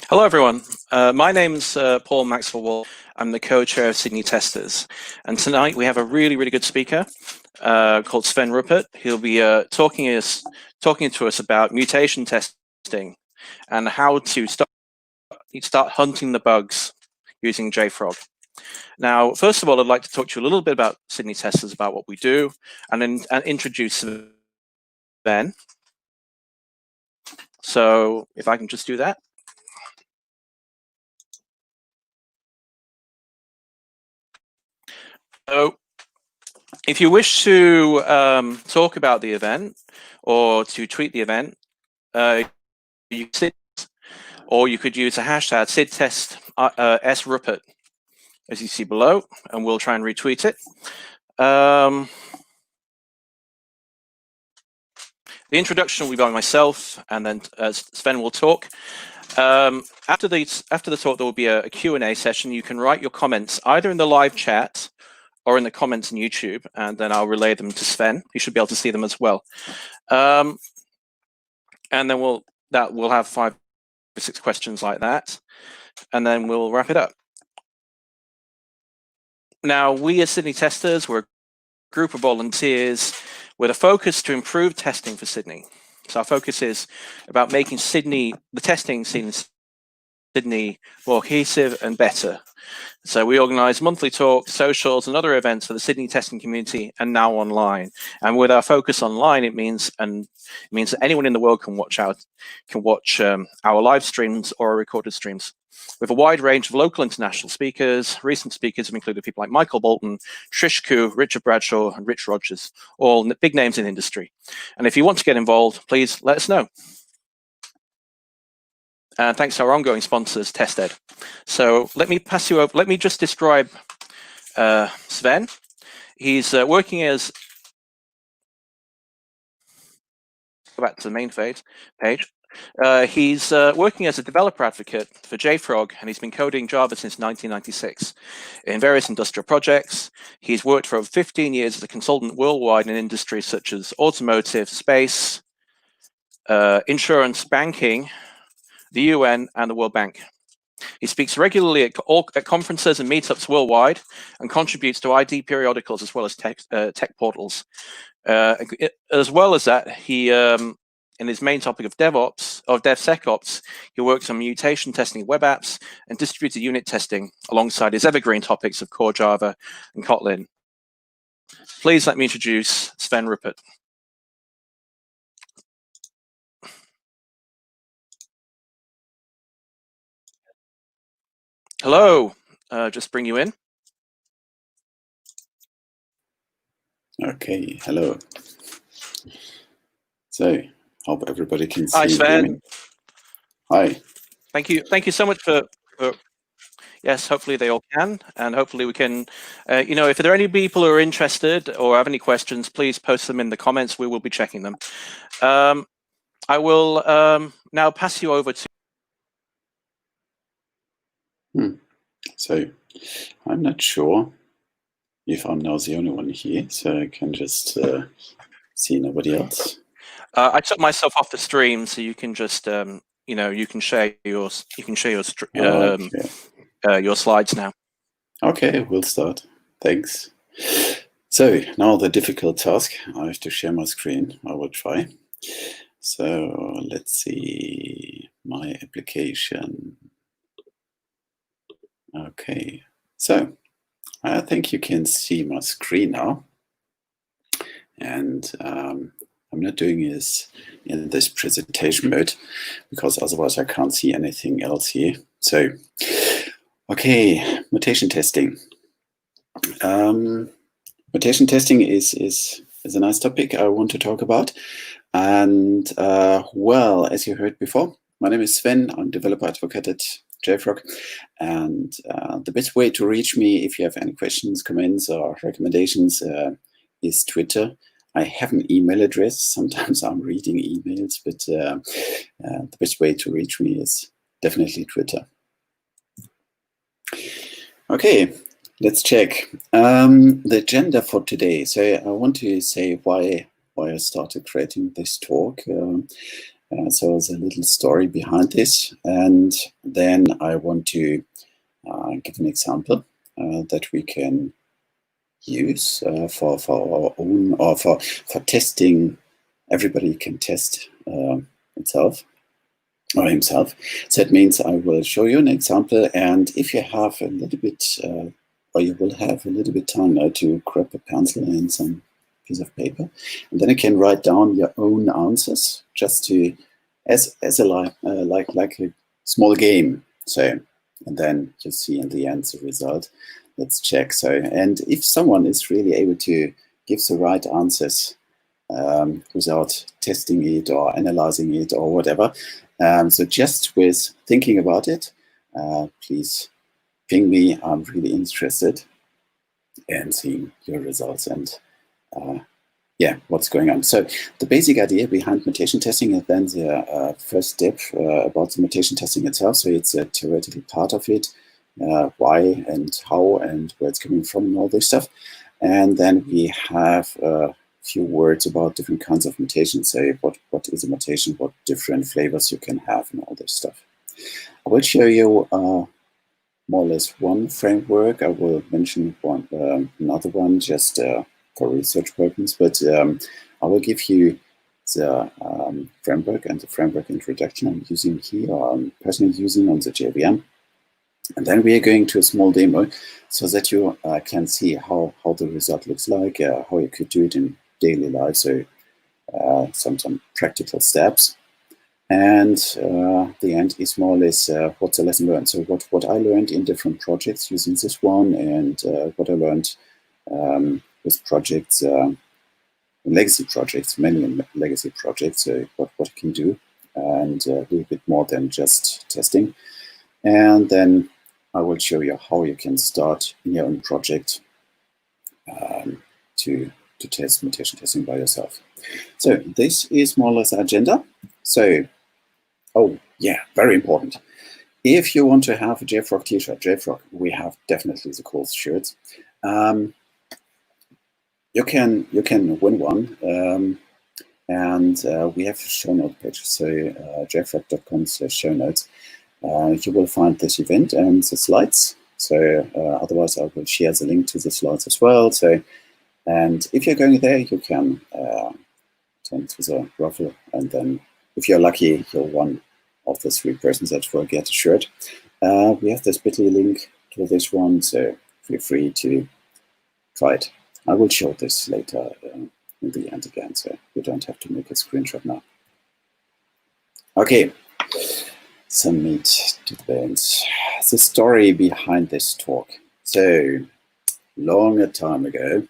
Hello, everyone. My name's Paul Maxwell. I'm the co-chair of Sydney Testers. And tonight we have a really, really good speaker called Sven Ruppert. He'll be talking to us about mutation testing and how to start hunting the bugs using JFrog. Now, first of all, I'd like to talk to you a little bit about Sydney Testers, about what we do, and then introduce Sven. So if I can just do that. So if you wish to talk about the event or to tweet the event, you could, or you could use a hashtag SidTest SRuppert, as you see below, and we'll try and retweet it. The introduction will be by myself, and then Sven will talk. After the talk, there will be a Q&A session. You can write your comments either in the live chat or in the comments on YouTube, and then I'll relay them to Sven. You should be able to see them as well. And then we'll have 5 or 6 questions like that, and then we'll wrap it up. Now, we as Sydney Testers, we're a group of volunteers with a focus to improve testing for Sydney. So our focus is about making the testing scene in Sydney more cohesive and better. So we organise monthly talks, socials, and other events for the Sydney testing community, and now online. And with our focus online, it means that anyone in the world can watch our live streams or our recorded streams. We have a wide range of local international speakers. Recent speakers have included people like Michael Bolton, Trish Koo, Richard Bradshaw, and Rich Rogers, all big names in the industry. And if you want to get involved, please let us know. And thanks to our ongoing sponsors, TestEd. So let me pass you over. Let me just describe Sven. He's working as, go back to the main page. He's working as a developer advocate for JFrog, and he's been coding Java since 1996 in various industrial projects. He's worked for over 15 years as a consultant worldwide in industries such as automotive, space, insurance, banking, the UN, and the World Bank. He speaks regularly at conferences and meetups worldwide and contributes to ID periodicals as well as tech portals. As well as that, he, in his main topic of DevSecOps, he works on mutation testing web apps and distributed unit testing alongside his evergreen topics of core Java and Kotlin. Please let me introduce Sven Ruppert. Hello, just bring you in. Okay, hello. So, hope everybody can see. Hi, Sven. Hi. Thank you so much for yes, hopefully they all can, and hopefully we can, if there are any people who are interested or have any questions, please post them in the comments. We will be checking them. I will now pass you over to. So, I'm not sure if I'm now the only one here, so I can just see nobody else. I took myself off the stream, so you can just, you can share your slides now. Okay, we'll start. Thanks. So now the difficult task. I have to share my screen. I will try. So let's see my application. Okay, so I think you can see my screen now. And I'm not doing this in this presentation mode because otherwise I can't see anything else here. So Okay, mutation testing. Mutation testing is a nice topic I want to talk about. And well, as you heard before, my name is Sven. I'm developer advocate at JFrog. And the best way to reach me if you have any questions, comments, or recommendations is Twitter. I have an email address. Sometimes I'm reading emails, but the best way to reach me is definitely Twitter. Okay, let's check the agenda for today. So I want to say why I started creating this talk. So there's a little story behind this, and then I want to give an example that we can use for our own, or for testing. Everybody can test itself or himself. So that means I will show you an example, and if you have a little bit, or you will have a little bit time now to grab a pencil and some piece of paper, and then you can write down your own answers, just to as a like a small game. So, and then you see in the end the result. Let's check. So, and if someone is really able to give the right answers without testing it or analyzing it or whatever, so just with thinking about it, please ping me. I'm really interested in seeing your results and yeah, what's going on. So the basic idea behind mutation testing is then the first step about the mutation testing itself. So it's a theoretical part of it, why and how and where it's coming from and all this stuff. And then we have a few words about different kinds of mutations. Say what is a mutation, what different flavors you can have and all this stuff. I will show you more or less one framework. I will mention another one just for research purposes, but I will give you the framework and the framework introduction I'm using here, I'm personally using on the JVM. And then we are going to a small demo so that you can see how the result looks like, how you could do it in daily life, so some practical steps. And the end is more or less what's a lesson learned. So what I learned in different projects using this one, and what I learned with projects, legacy projects, many legacy projects, so what I can do, and a little bit more than just testing. And then I will show you how you can start in your own project to test mutation testing by yourself. So this is more or less the agenda. So, oh yeah, very important. If you want to have a JFrog t-shirt, JFrog, we have definitely the cool shirts. You can win one, and we have a show note page. So jfrog.com/show notes. You will find this event and the slides. So otherwise, I will share the link to the slides as well. So, and if you're going there, you can turn to the raffle, and then if you're lucky, you're one of the 3 persons that will get a shirt. We have this bit.ly link to this one, so feel free to try it. I will show this later in the end again, so you don't have to make a screenshot now. Okay, some meat to the bones. The story behind this talk. So, long time ago,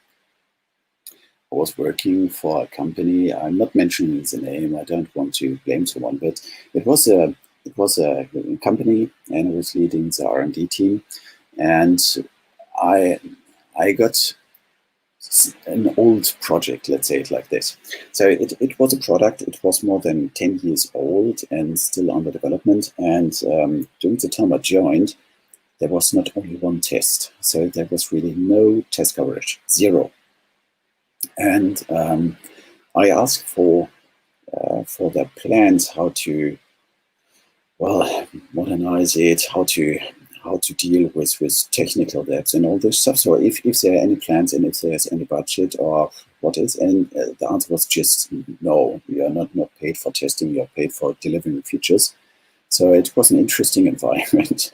I was working for a company. I'm not mentioning the name. I don't want to blame someone, but it was a company, and I was leading the R&D team, and I got an old project, let's say it like this. So it was a product. It was more than 10 years old and still under development. And during the time I joined, there was not only one test. So there was really no test coverage, 0. And I asked for their plans, how to, well, modernize it, how to deal with technical debts and all this stuff. So if there are any plans and if there's any budget or what is, and the answer was just no, you are not paid for testing, you are paid for delivering features. So it was an interesting environment.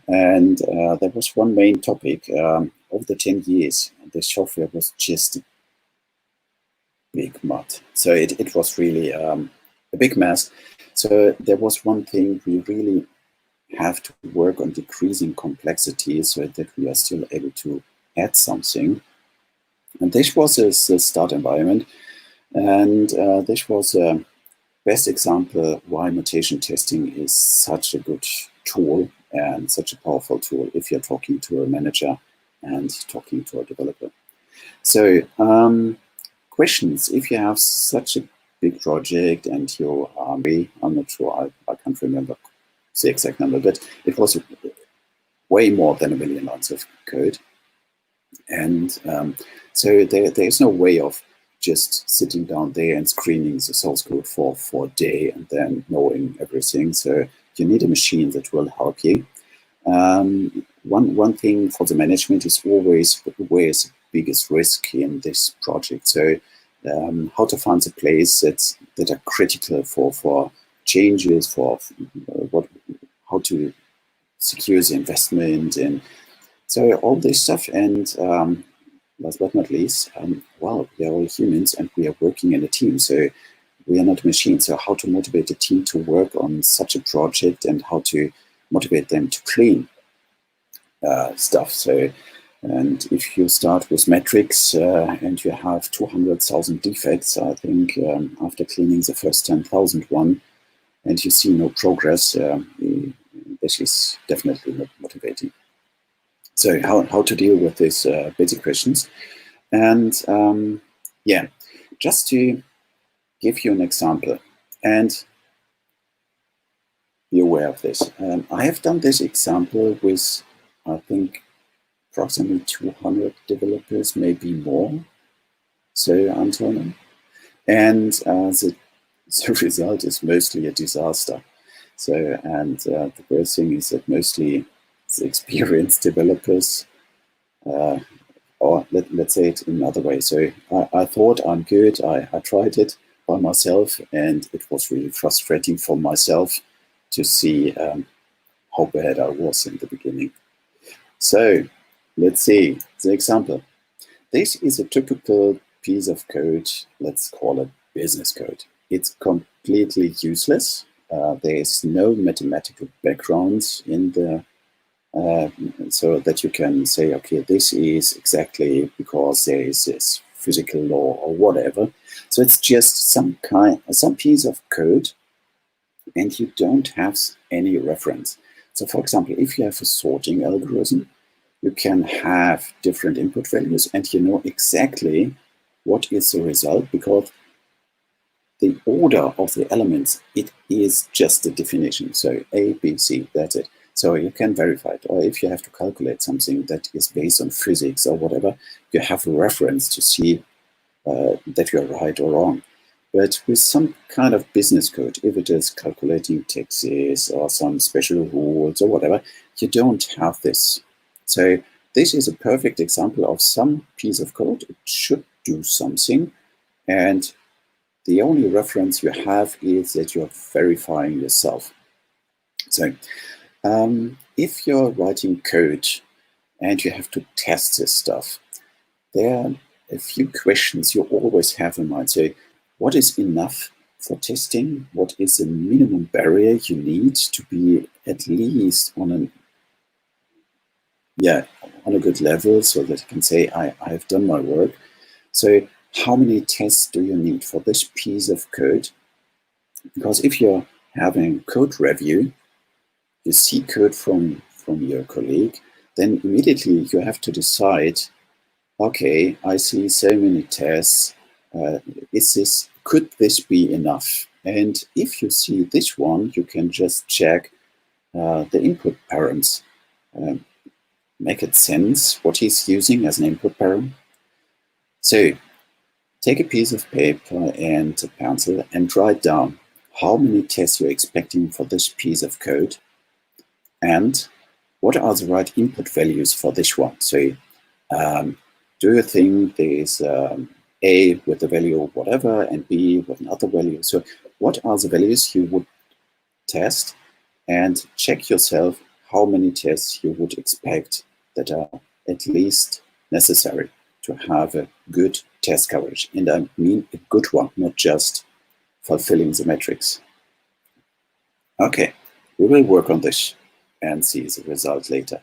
And there was one main topic. Over the 10 years, the software was just big mud. So it was really a big mess. So there was one thing we really have to work on decreasing complexity so that we are still able to add something. And this was the start environment. And this was a best example why mutation testing is such a good tool and such a powerful tool if you're talking to a manager and talking to a developer. So questions, if you have such a big project and you are, I'm not sure, I can't remember the exact number, but it was way more than 1 million lines of code. And so there is no way of just sitting down there and screening the source code for a day and then knowing everything. So you need a machine that will help you. One thing for the management is always where is the biggest risk in this project. So how to find the place that are critical for changes, for how to secure the investment, and so all this stuff. And last but not least, well, we are all humans and we are working in a team. So we are not a machine. So how to motivate a team to work on such a project and how to motivate them to clean stuff. So, and if you start with metrics and you have 200,000 defects, I think after cleaning the first 10,000 one, and you see no progress, this is definitely not motivating. So how to deal with these basic questions. And yeah, just to give you an example and be aware of this. I have done this example with, I think, approximately 200 developers, maybe more, so until now. And the result is mostly a disaster. So, and the worst thing is that mostly the experienced developers, or let's say it in another way. So I thought I'm good, I tried it by myself, and it was really frustrating for myself to see how bad I was in the beginning. So let's see the example. This is a typical piece of code, let's call it business code. It's completely useless. There is no mathematical background in the so that you can say, okay, this is exactly because there is this physical law or whatever. So it's just some piece of code, and you don't have any reference. So for example, if you have a sorting algorithm, you can have different input values and you know exactly what is the result, because the order of the elements, it is just a definition. So A, B, C, that's it. So you can verify it. Or if you have to calculate something that is based on physics or whatever, you have a reference to see that you're right or wrong. But with some kind of business code, if it is calculating taxes or some special rules or whatever, you don't have this. So this is a perfect example of some piece of code. It should do something. And the only reference you have is that you're verifying yourself. So if you're writing code and you have to test this stuff, there are a few questions you always have in mind. So what is enough for testing? What is the minimum barrier you need to be at least on a good level so that you can say, I have done my work. So how many tests do you need for this piece of code? Because if you're having code review, you see code from your colleague, then immediately you have to decide, okay, I see so many tests. Could this be enough? And if you see this one, you can just check the input params. Make it sense what he's using as an input param. So take a piece of paper and a pencil and write down how many tests you're expecting for this piece of code and what are the right input values for this one. So do you think there is A with the value of whatever and B with another value? So what are the values you would test, and check yourself how many tests you would expect that are at least necessary to have a good test coverage. And I mean a good one, not just fulfilling the metrics. Okay, we will work on this. and see the result later.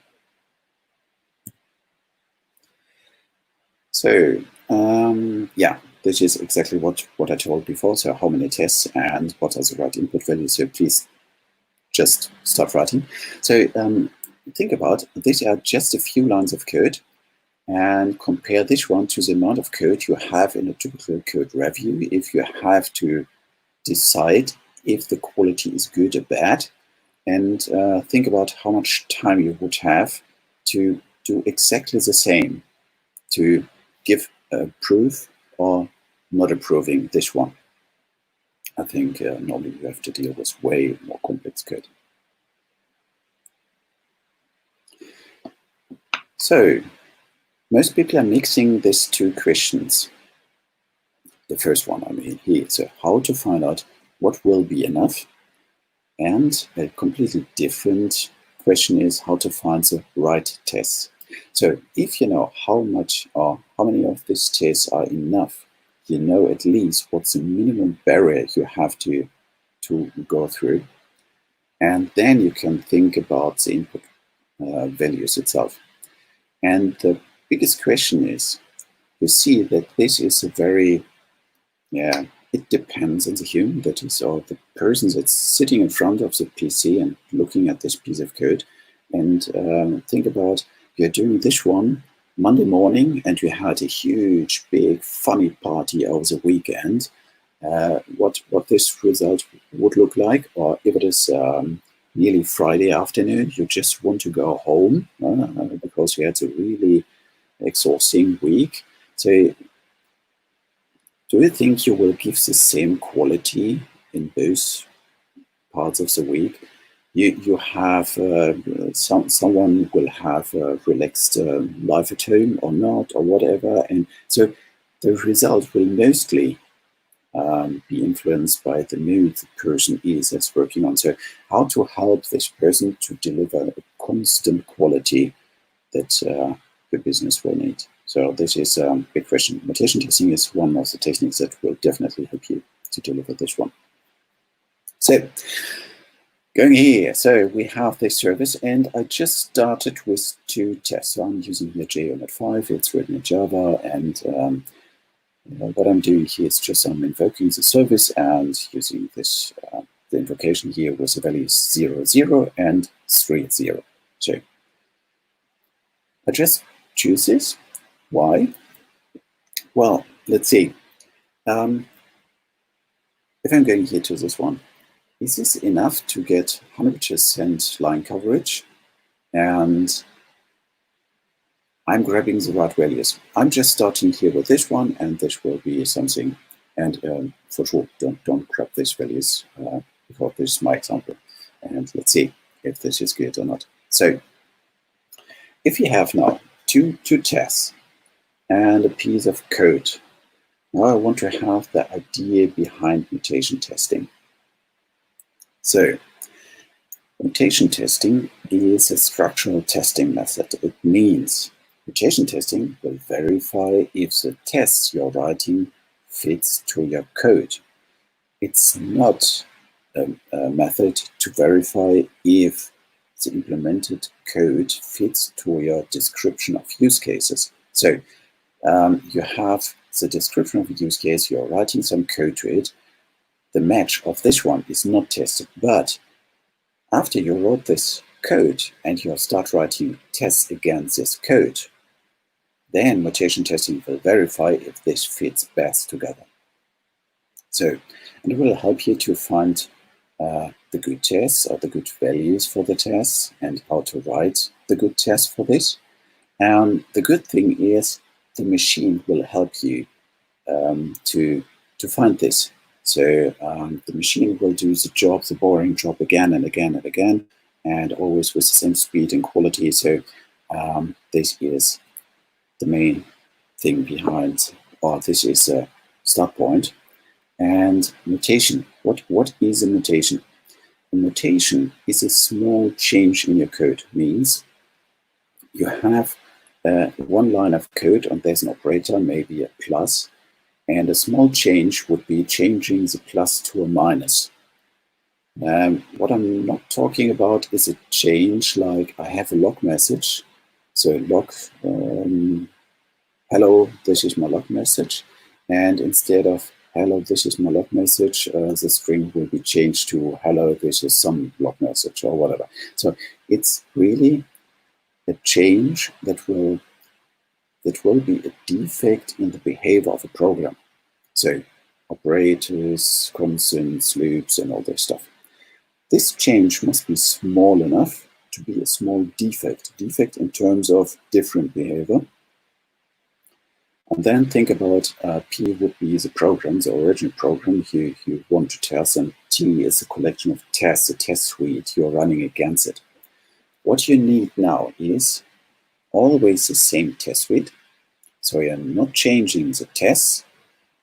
So yeah, this is exactly what I told before. So how many tests and what are the right input values? So please just start writing. So think about, these are just a few lines of code, and compare this one to the amount of code you have in a typical code review if you have to decide if the quality is good or bad, and think about how much time you would have to do exactly the same, to give a proof or not approving this one. I think normally you have to deal with way more complex code. So most people are mixing these two questions. The first one, I mean, here, so how to find out what will be enough, and a completely different question is how to find the right tests. So if you know how much or how many of these tests are enough, you know at least what's the minimum barrier you have to go through, and then you can think about the input values itself. And the biggest question is, you see that this is a very, it depends on the human, that is, or the person that's sitting in front of the PC and looking at this piece of code. And think about, you're doing this one Monday morning and you had a huge, big, funny party over the weekend. What this result would look like, or if it is nearly Friday afternoon, you just want to go home because you had a really exhausting week. So do you think you will give the same quality in both parts of the week? You have someone will have a relaxed life at home or not, or whatever, and so the result will mostly be influenced by the mood the person is that's working on. So how to help this person to deliver a constant quality that your business will need. So this is a big question. Mutation testing is one of the techniques that will definitely help you to deliver this one. So going here, so we have this service, and I just started with 2 tests. So I'm using here JUnit 5, it's written in Java, and what I'm doing here is just I'm invoking the service and using this the invocation here with the values 0, 0 and 3, 0. So I just choose this. Why? Well, let's see. If I'm going here to this one, is this enough to get 100% line coverage? And I'm grabbing the right values. I'm just starting here with this one, and this will be something. And for sure, don't grab these values because this is my example. And let's see if this is good or not. So if you have now two tests and a piece of code, now I want to have the idea behind mutation testing. So mutation testing is a structural testing method. It means mutation testing will verify if the tests you're writing fits to your code. It's not a method to verify if the implemented code fits to your description of use cases. So you have the description of a use case, you're writing some code to it. The match of this one is not tested, but after you wrote this code and you start writing tests against this code, then mutation testing will verify if this fits best together. So, and it will help you to find the good tests or the good values for the tests and how to write the good test for this. And the good thing is the machine will help you to find this. So the machine will do the job, the boring job again and again and again, and always with the same speed and quality. So this is the main thing behind, or this is a start point. And mutation, what is a mutation? A mutation is a small change in your code. Means you have one line of code and there's an operator, maybe a plus, and a small change would be changing the plus to a minus. What I'm not talking about is a change like I have a log message. So log, hello, this is my log message. And instead of hello, this is my log message, the string will be changed to hello, this is some log message or whatever. So it's really a change that will be a defect in the behavior of a program. So operators, constants, loops, and all this stuff. This change must be small enough to be a small defect in terms of different behavior. And then think about P would be the program, the original program you want to test, and T is a collection of tests, a test suite you're running against it. What you need now is always the same test suite. So you're not changing the tests,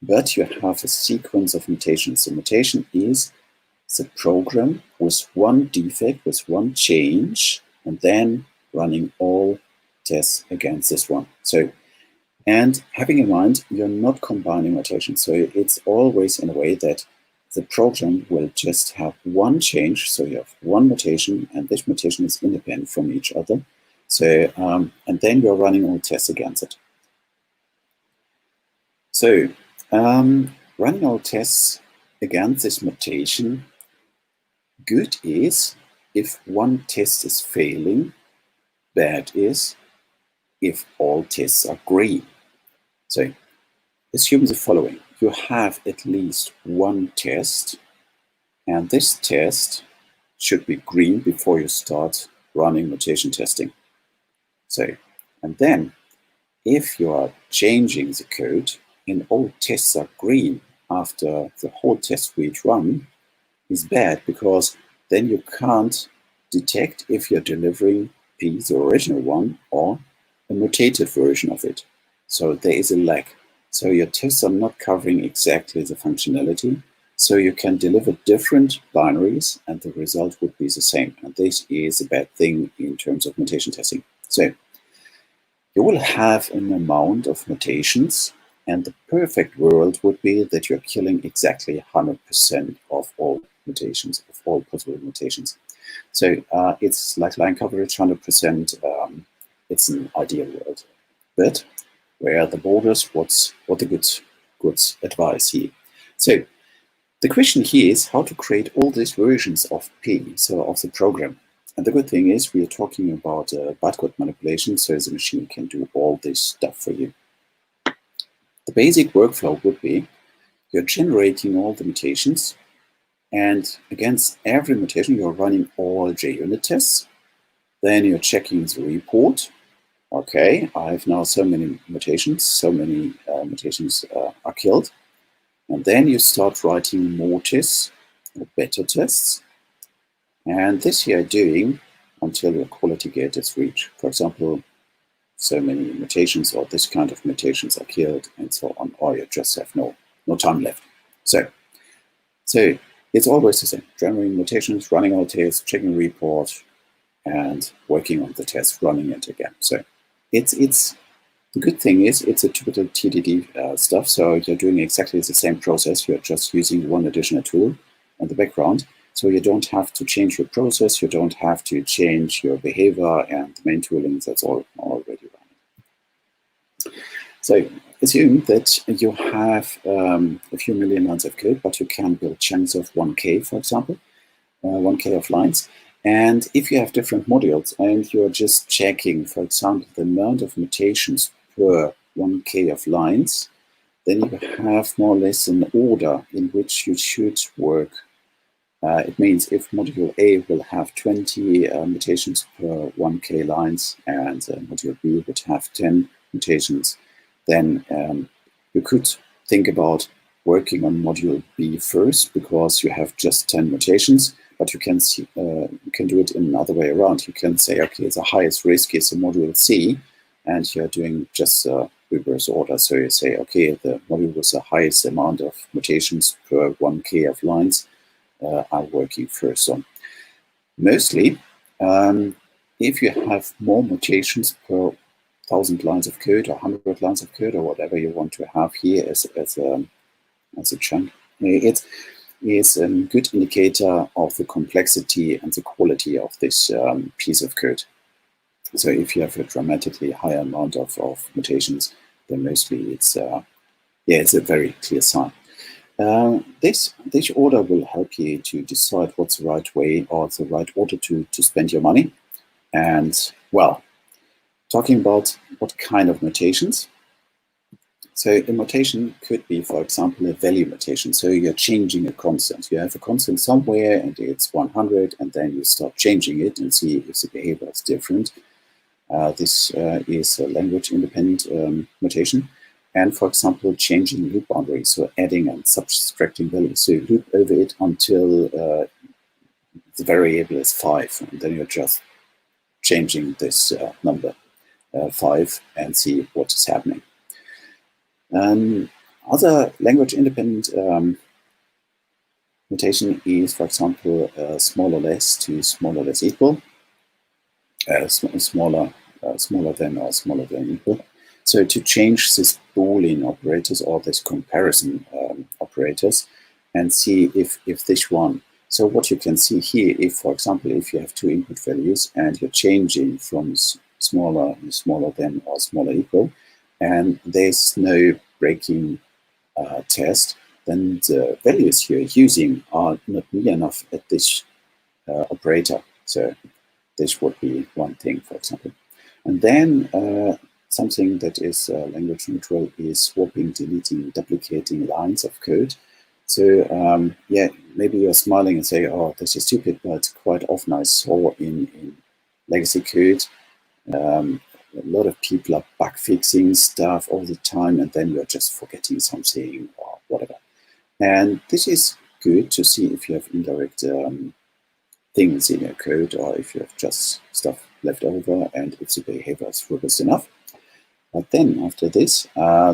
but you have a sequence of mutations. The mutation is the program with one defect, with one change, and then running all tests against this one. So, and having in mind, you're not combining mutations. So it's always in a way that the program will just have one change. So you have one mutation, and this mutation is independent from each other. So, and then you're running all tests against it. So, running all tests against this mutation, good is if one test is failing, bad is if all tests are green. So assume the following. You have at least one test, and this test should be green before you start running mutation testing. So, and then if you are changing the code and all tests are green after the whole test suite run, is bad, because then you can't detect if you're delivering P, the original one, or a mutated version of it. So there is a lag. So your tests are not covering exactly the functionality. So you can deliver different binaries and the result would be the same. And this is a bad thing in terms of mutation testing. So you will have an amount of mutations, and the perfect world would be that you're killing exactly 100% of all mutations, of all possible mutations. So it's like line coverage, 100%. It's an ideal world. But where are the borders? What the good advice here? So the question here is how to create all these versions of P, so of the program. And the good thing is we are talking about bytecode manipulation, so the machine can do all this stuff for you. The basic workflow would be you're generating all the mutations, and against every mutation, you're running all JUnit tests. Then you're checking the report. Okay, I have now so many mutations, mutations are killed. And then you start writing more tests, or better tests. And this you're doing until your quality gate is reached. For example, so many mutations or this kind of mutations are killed and so on, or you just have no time left. So it's always the same. Generating mutations, running all tests, checking report, and working on the test, running it again. So it's the good thing is it's a typical TDD stuff. So you're doing exactly the same process. You're just using one additional tool in the background. So you don't have to change your process. You don't have to change your behavior and the main tooling. That's all already running. So assume that you have a few million lines of code, but you can build chunks of 1K, for example, 1K of lines. And if you have different modules and you're just checking, for example, the amount of mutations per 1K of lines, then you have more or less an order in which you should work. It means if module A will have 20 mutations per 1K lines and module B would have 10 mutations, then you could think about working on module B first because you have just 10 mutations, but you can do it in another way around. You can say, okay, the highest risk is a module C, and you're doing just reverse order. So you say, okay, the module with the highest amount of mutations per 1K of lines are working first on. Mostly, if you have more mutations per 1,000 lines of code or 100 lines of code or whatever you want to have here as a chunk, is a good indicator of the complexity and the quality of this piece of code. So if you have a dramatically higher amount of mutations, then mostly it's a very clear sign. This order will help you to decide what's the right way or the right order to spend your money. And well, talking about what kind of mutations. So a mutation could be, for example, a value mutation. So you're changing a constant. You have a constant somewhere and it's 100, and then you start changing it and see if the behavior is different. This is a language-independent mutation. And for example, changing loop boundaries, so adding and subtracting values. So you loop over it until the variable is 5, and then you're just changing this number 5 and see what is happening. Other language-independent mutation is, for example, small or less to small or less equal, smaller than or smaller than equal. So to change this Boolean operators or this comparison operators and see if this one. So what you can see here, if, for example, if you have two input values and you're changing from smaller than or smaller equal, and there's no breaking test, then the values you're using are not near enough at this operator. So this would be one thing, for example. And then something that is language neutral is swapping, deleting, duplicating lines of code. So yeah, maybe you're smiling and say, oh, this is stupid, but quite often I saw in legacy code, a lot of people are bug fixing stuff all the time, and then you're just forgetting something or whatever. And this is good to see if you have indirect things in your code, or if you have just stuff left over, and if the behavior is robust enough. But then after this,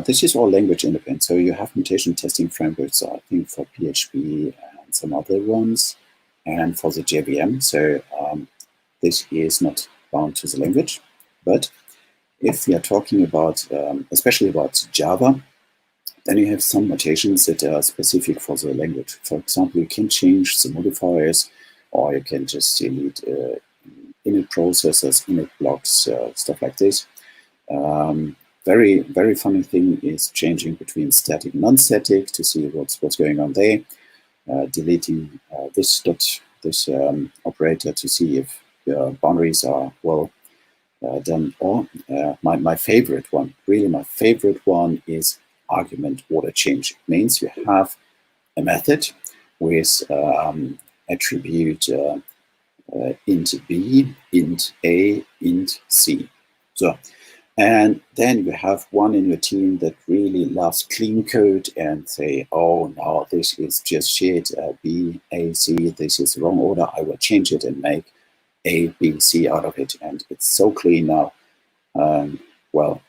this is all language independent. So you have mutation testing frameworks, I think, for PHP and some other ones, and for the JVM. So this is not bound to the language. But if we are talking about, especially about Java, then you have some mutations that are specific for the language. For example, you can change the modifiers, or you can just delete init processors, init blocks, stuff like this. Very, very funny thing is changing between static and non-static to see what's going on there. Deleting this operator to see if the boundaries are well done. Or my favorite one, really my favorite one, is argument order change. It means you have a method with attribute int b, int a, int c. So, and then you have one in your team that really loves clean code and say, oh, no, this is just shit, B, A, C, this is the wrong order. I will change it and make A, B, C out of it. And it's so clean now. Well,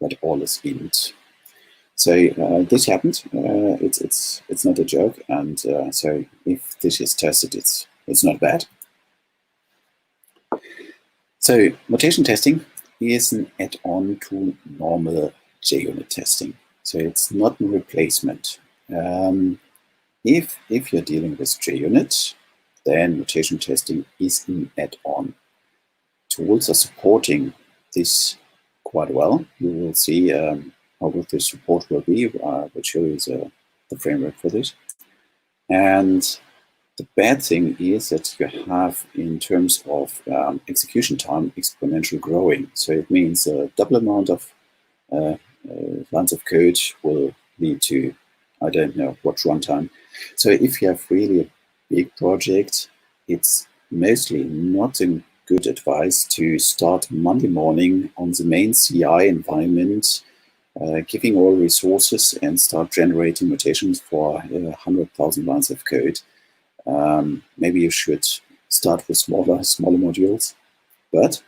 but all is int. So this happened. It's not a joke. And so if this is tested, it's not bad. So mutation testing is an add-on to normal JUnit testing. So it's not a replacement. If you're dealing with JUnit, then mutation testing is an add-on. Tools are supporting this quite well. You will see how good the support will be. We'll show you the framework for this. And the bad thing is that you have, in terms of execution time, exponential growing. So it means a double amount of lines of code will lead to, I don't know what runtime. So if you have really a big project, it's mostly not a good advice to start Monday morning on the main CI environment, giving all resources and start generating mutations for 100,000 lines of code. Maybe you should start with smaller modules. But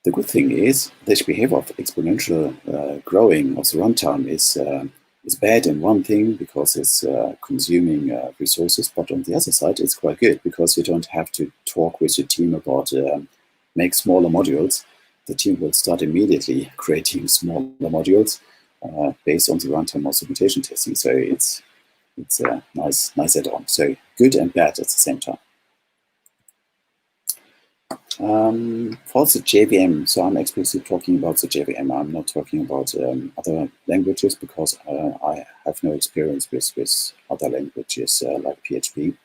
the good thing is this behavior of exponential growing of the runtime is bad in one thing because it's consuming resources, but on the other side it's quite good because you don't have to talk with your team about make smaller modules. The team will start immediately creating smaller modules based on the runtime of the mutation testing. So it's it's a nice add-on. So good and bad at the same time. For the JVM, so I'm explicitly talking about the JVM. I'm not talking about other languages because I have no experience with other languages like PHP.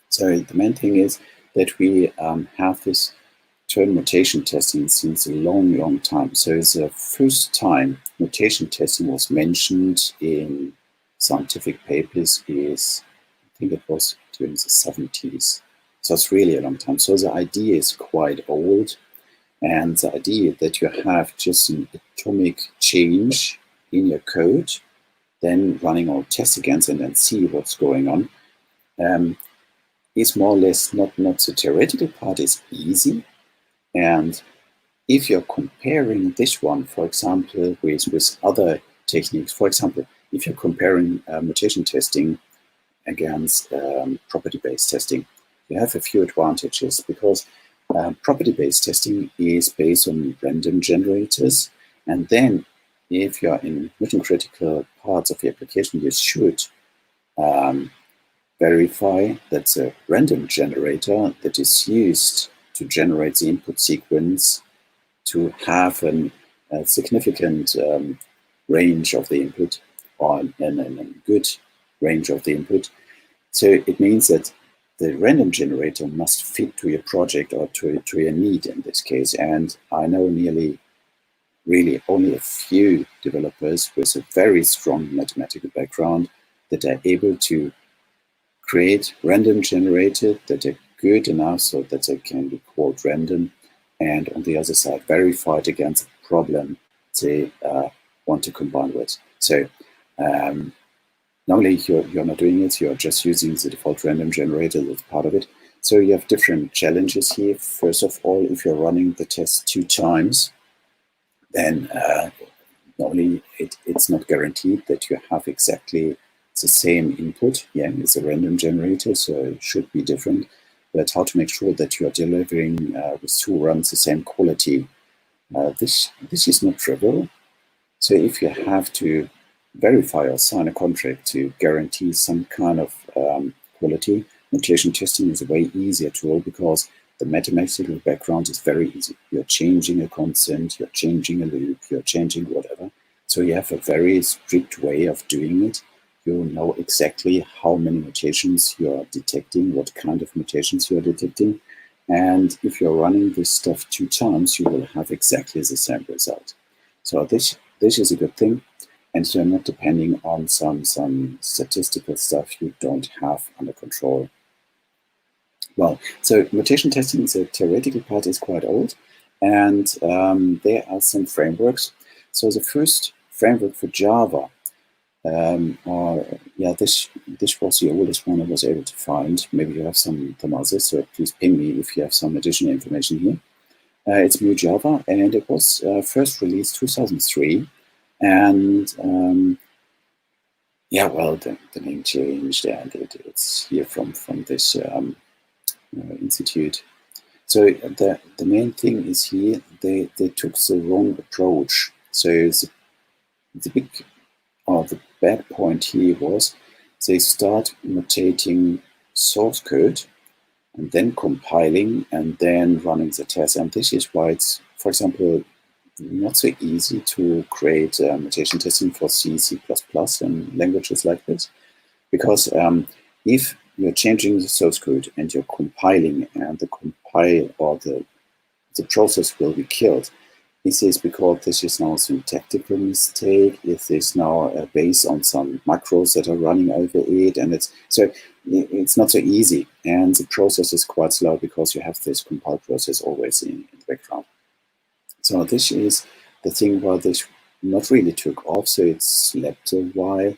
So the main thing is that we have this term mutation testing since a long time. So the first time mutation testing was mentioned in scientific papers is, I think it was during the 70s. So it's really a long time. So the idea is quite old. And the idea that you have just an atomic change in your code, then running all tests against and then see what's going on, is more or less not the theoretical part is easy. And if you're comparing this one, for example, with other techniques, for example, if you're comparing mutation testing against property-based testing, you have a few advantages because property-based testing is based on random generators. And then if you're in mission-critical parts of the application, you should verify that the random generator that is used to generate the input sequence to have a significant range of the input or a good range of the input. So it means that the random generator must fit to your project or to your need in this case. And I know really only a few developers with a very strong mathematical background that are able to create random generators that are good enough so that they can be called random, and on the other side, verified against a problem they want to combine with. So normally you're not doing it, you're just using the default random generator that's part of it. So you have different challenges here. First of all, if you're running the test 2 times, then normally it's not guaranteed that you have exactly the same input. Yeah, it's a random generator, so it should be different. But how to make sure that you are delivering with 2 runs the same quality, this is not trivial. So if you have to verify or sign a contract to guarantee some kind of quality, mutation testing is a way easier tool because the mathematical background is very easy. You're changing a constant, you're changing a loop, you're changing whatever. So you have a very strict way of doing it. You know exactly how many mutations you're detecting, what kind of mutations you're detecting. And if you're running this stuff 2 times, you will have exactly the same result. So this is a good thing. And you're not depending on some statistical stuff you don't have under control. Well, so mutation testing, the theoretical part is quite old. And there are some frameworks. So the first framework for Java, this was the oldest one I was able to find. Maybe you have some others, so please ping me if you have some additional information here. It's MuJava, and it was first released 2003. And the name changed, and it's here from this institute. So the main thing is here they took the wrong approach. So the bad point here was they start mutating source code and then compiling and then running the test. And this is why it's, for example, not so easy to create mutation testing for C, C++, and languages like this. Because if you're changing the source code and you're compiling and the compile or the process will be killed, is this because this is now a syntactical mistake? Is this now based on some macros that are running over it? And it's not so easy. And the process is quite slow because you have this compile process always in the background. So this is the thing where this not really took off. So it slept a while.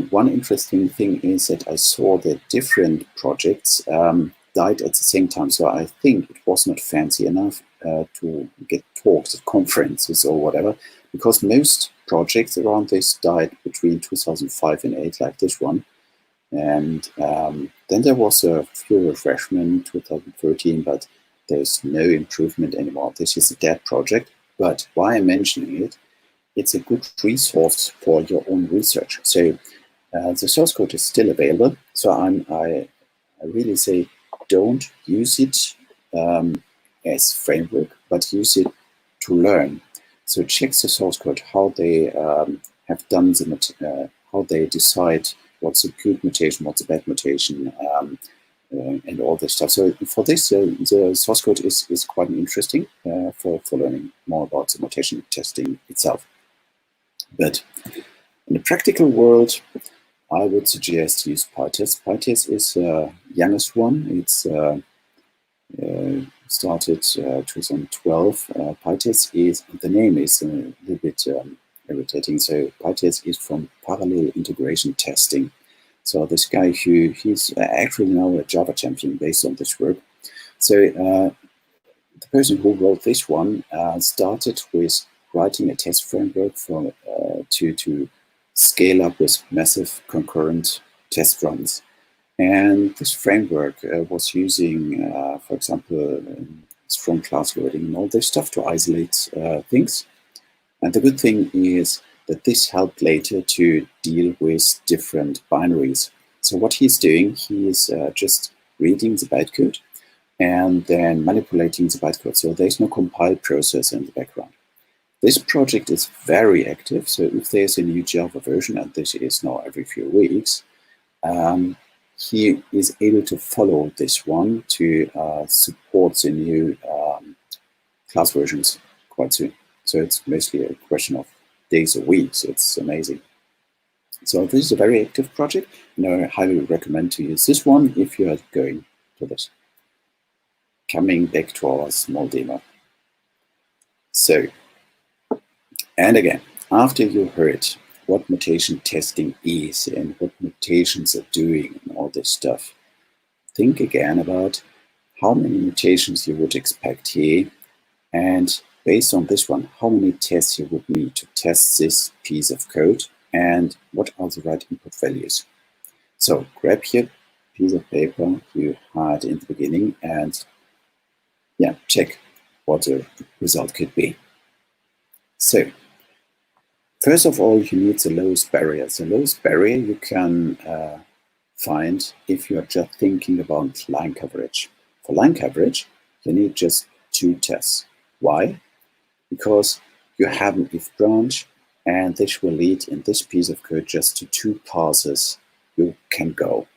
One interesting thing is that I saw that different projects died at the same time. So I think it was not fancy enough to get talks at conferences or whatever, because most projects around this died between 2005 and 2008, like this one. And then there was a few refreshment in 2013, but there's no improvement anymore. This is a dead project. But why I'm mentioning it, it's a good resource for your own research. So The source code is still available, so I really say don't use it as framework, but use it to learn. So check the source code, how they have done how they decide what's a good mutation, what's a bad mutation, and all this stuff. So for this, the source code is quite interesting for learning more about the mutation testing itself. But in the practical world, I would suggest use PyTest. PyTest is the youngest one. It's started 2012. PyTest is, the name is a little bit irritating. So PyTest is from Parallel Integration Testing. So this guy he's actually now a Java champion based on this work. So the person who wrote this one started with writing a test framework for to scale up with massive concurrent test runs. And this framework was using, for example, strong class loading and all this stuff to isolate things. And the good thing is that this helped later to deal with different binaries. So what he's doing, he is just reading the bytecode and then manipulating the bytecode. So there's no compile process in the background. This project is very active. So if there's a new Java version, and this is now every few weeks, he is able to follow this one to support the new class versions quite soon. So it's mostly a question of days or weeks. It's amazing. So this is a very active project, and I highly recommend to use this one if you are going to this. Coming back to our small demo. So, and again, after you heard what mutation testing is and what mutations are doing and all this stuff, think again about how many mutations you would expect here, and based on this one, how many tests you would need to test this piece of code, and what are the right input values. So grab your piece of paper you had in the beginning and yeah, check what the result could be. So first of all, you need the lowest barrier. The lowest barrier you can find if you're just thinking about line coverage. For line coverage, you need just 2 tests. Why? Because you have an if branch, and this will lead in this piece of code just to 2 passes you can go.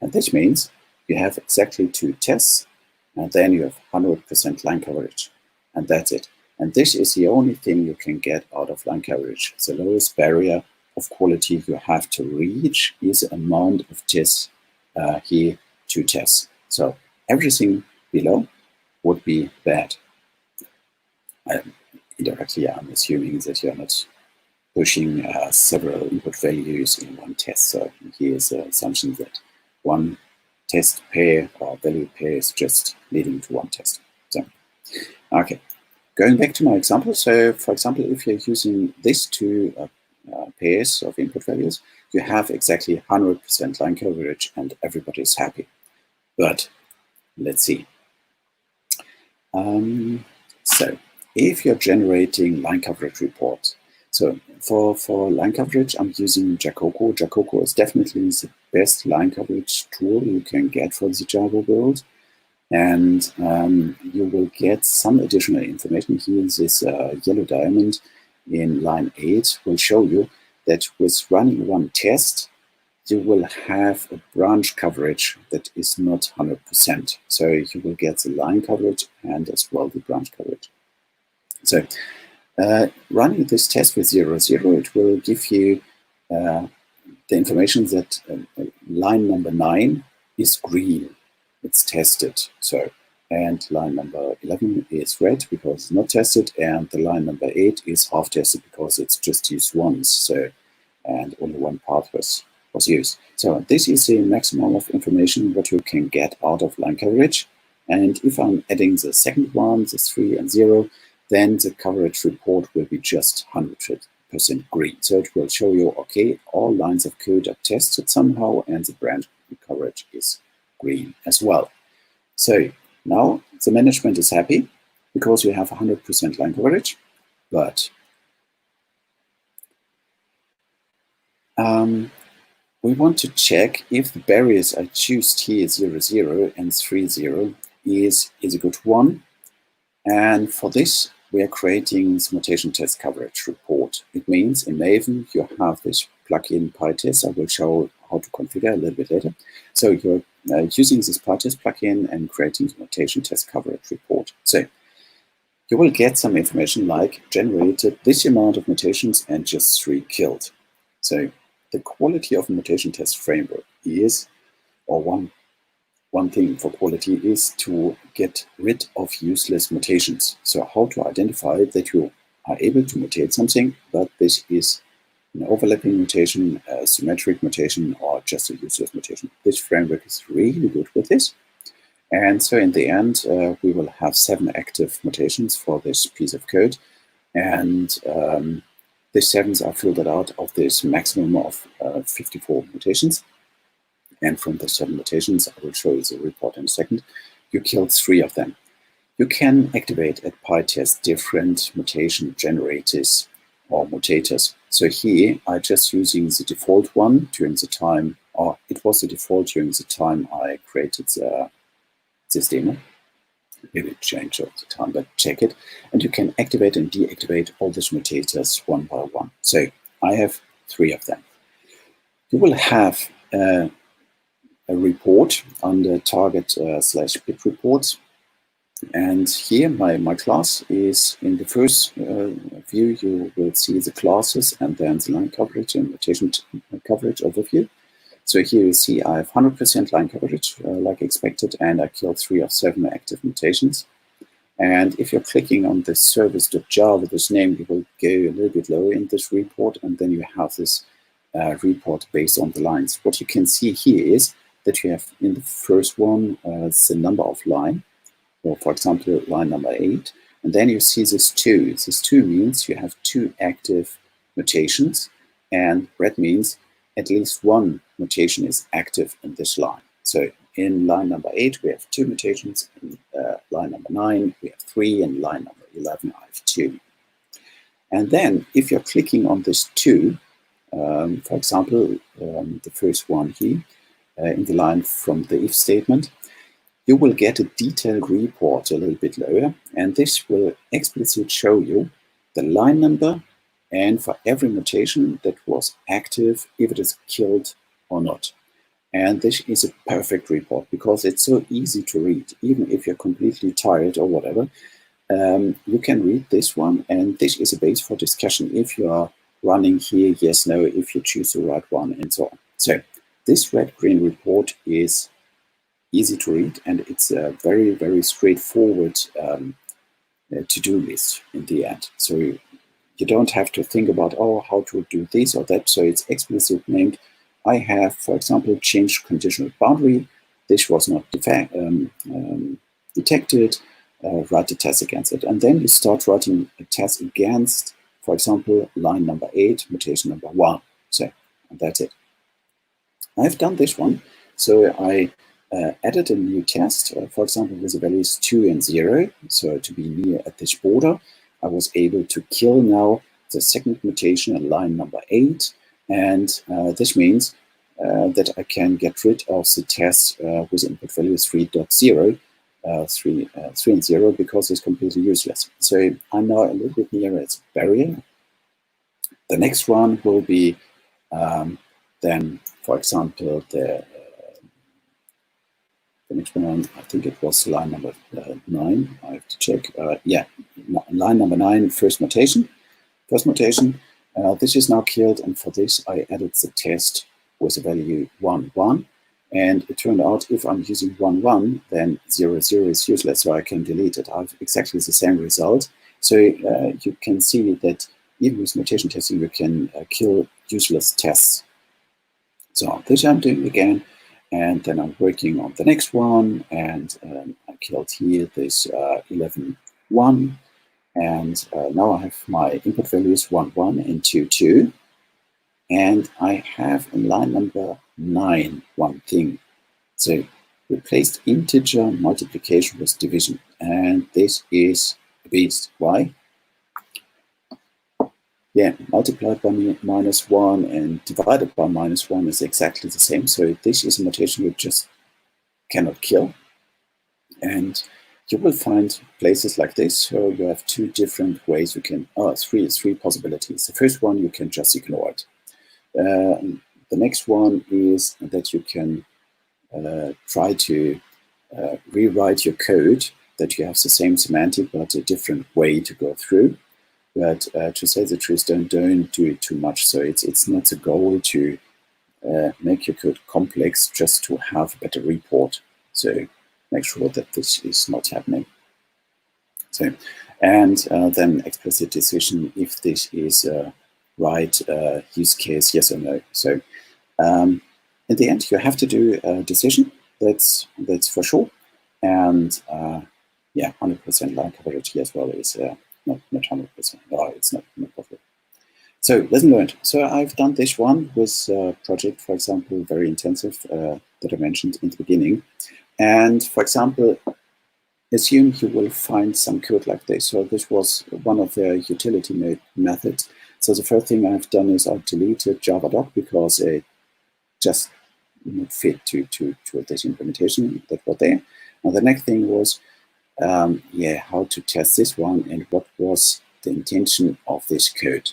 And this means you have exactly 2 tests, and then you have 100% line coverage. And that's it. And this is the only thing you can get out of line coverage. The lowest barrier of quality you have to reach is the amount of tests here to test. So everything below would be bad. Indirectly, I'm assuming that you're not pushing several input values in one test. So here's the assumption that one test pair or value pair is just leading to one test. So, okay, going back to my example. So, for example, if you're using these 2 pairs of input values, you have exactly 100% line coverage and everybody is happy. But let's see. So if you're generating line coverage reports, so for line coverage, I'm using Jacoco. Jacoco is definitely the best line coverage tool you can get for the Java world. And you will get some additional information. Here is this yellow diamond in line 8 will show you that with running one test, you will have a branch coverage that is not 100%. So you will get the line coverage and as well the branch coverage. So running this test with 0, 0, it will give you the information that line number 9 is green. It's tested. So, and line number 11 is red because it's not tested, and the line number 8 is half tested because it's just used once. So, and only one path was used. So this is the maximum of information what you can get out of line coverage. And if I'm adding the second one, the 3 and 0, then the coverage report will be just 100% green. So it will show you, okay, all lines of code are tested somehow, and the branch coverage is green as well. So now the management is happy because we have 100% line coverage, but we want to check if the barriers I choose here, 0, 0 and 3, 0, is a good one. And for this, we are creating the mutation test coverage report. It means in Maven, you have this plugin PyTest. I will show how to configure a little bit later. So you're using this PyTest plugin and creating the mutation test coverage report. So you will get some information like generated this amount of mutations and just 3 killed. So the quality of a mutation test framework is, or one thing for quality is to get rid of useless mutations. So how to identify that you are able to mutate something, but this is an overlapping mutation, a symmetric mutation, or just a useless mutation. This framework is really good with this. And so in the end, we will have 7 active mutations for this piece of code. And the 7s are filtered out of this maximum of 54 mutations. And from the 7 mutations, I will show you the report in a second, you killed 3 of them. You can activate at PyTest different mutation generators or mutators. So here, I'm just using the default one during the time, or it was the default during the time I created this demo. Maybe change over the time, but check it. And you can activate and deactivate all these mutators one by one. So I have 3 of them. You will have a report under target /bit reports. And here my class is in the first view, you will see the classes and then the line coverage and mutation coverage overview. So here you see I have 100% line coverage like expected, and I killed 3 of 7 active mutations. And if you're clicking on the service.jar with this name, you will go a little bit lower in this report, and then you have this report based on the lines. What you can see here is that you have in the first one the number of line, or for example, line number 8, and then you see this 2. This 2 means you have 2 active mutations, and red means at least 1 mutation is active in this line. So in line number 8, we have 2 mutations. In line number 9, we have 3. And line number 11, I have 2. And then if you're clicking on this 2, for example, the first one here, in the line from the if statement, you will get a detailed report a little bit lower, and this will explicitly show you the line number and for every mutation that was active, if it is killed or not. And this is a perfect report because it's so easy to read. Even if you're completely tired or whatever, you can read this one, and this is a base for discussion if you are running here, yes, no, if you choose the right one, and so on. So this red-green report is easy to read, and it's a very, very straightforward to-do list in the end. So you don't have to think about, oh, how to do this or that. So it's explicitly named. I have, for example, changed conditional boundary. This was not detected. Write a test against it. And then you start writing a test against, for example, line number 8, mutation number 1. So, and that's it. I've done this one. So I added a new test, for example, with the values 2 and 0. So to be near at this border, I was able to kill now the second mutation at line number 8. And this means that I can get rid of the test with input value 3.0, 3 and 0, because it's completely useless. So I'm now a little bit nearer its barrier. The next one will be then, for example, the next one, I think it was line number 9. I have to check. Yeah, line number 9, first mutation. First mutation. This is now killed, and for this I added the test with a value 1, 1. And it turned out if I'm using 1, 1, then 0, 0 is useless, so I can delete it. I have exactly the same result. So you can see that even with mutation testing, you can kill useless tests. So this I'm doing again, and then I'm working on the next one, and I killed here this 11, 1. And now I have my input values 1, 1 and 2, 2. And I have in line number 9 one thing. So replaced integer multiplication with division. And this is a beast. Why? yeah, multiplied by -1 and divided by -1 is exactly the same. So this is a mutation you just cannot kill. And you will find places like this. So you have two different ways you can, three possibilities. The first one, you can just ignore it. The next one is that you can try to rewrite your code, that you have the same semantic but a different way to go through. But to say the truth, don't do it too much. So it's not the goal to make your code complex just to have a better report. So make sure that this is not happening. So, and then explicit decision if this is a right use case, yes or no. So in the end, you have to do a decision. That's for sure. And yeah, 100% line coverage as well is not 100%. No, it's not possible. So lesson learned. So I've done this one with a project, for example, very intensive that I mentioned in the beginning. And for example, assume you will find some code like this. So this was one of the utility methods. So the first thing I've done is I've deleted JavaDoc because it just not fit to this implementation that was there. Now the next thing was, yeah, how to test this one and what was the intention of this code.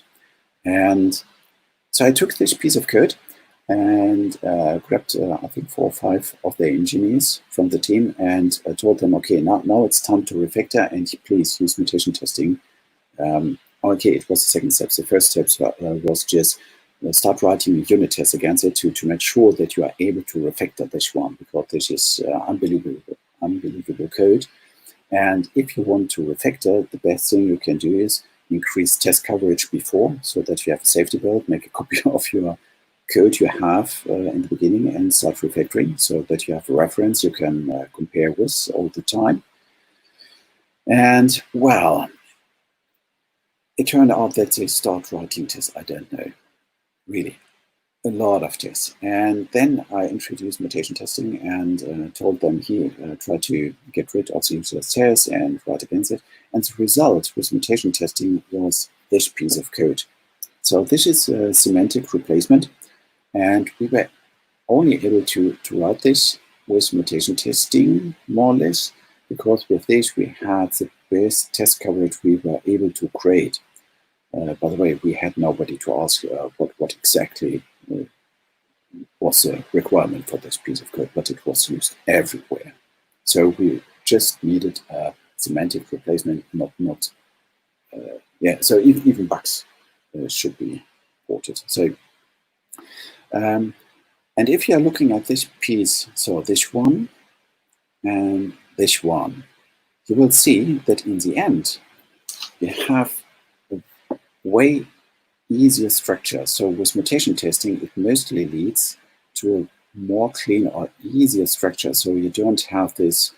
And so I took this piece of code and grabbed, I think, 4 or 5 of the engineers from the team and told them, okay, now it's time to refactor and please use mutation testing. Okay, it was the second step. The first step was just start writing a unit test against it to make sure that you are able to refactor this one, because this is unbelievable code. And if you want to refactor, the best thing you can do is increase test coverage before, so that you have a safety build, make a copy of your code you have in the beginning and start refactoring, so that you have a reference you can compare with all the time. And well, it turned out that they start writing tests, I don't know, really, a lot of tests. And then I introduced mutation testing and told them here, try to get rid of the useless tests and write against it. And the result with mutation testing was this piece of code. So this is a semantic replacement. And we were only able to write this with mutation testing, more or less, because with this we had the best test coverage we were able to create. By the way, we had nobody to ask what exactly was a requirement for this piece of code, but it was used everywhere. So we just needed a semantic replacement, not yeah. So even bugs should be reported. So and if you are looking at this piece, so this one and this one, you will see that in the end you have a way easier structure. So with mutation testing, it mostly leads to a more clean or easier structure. So you don't have this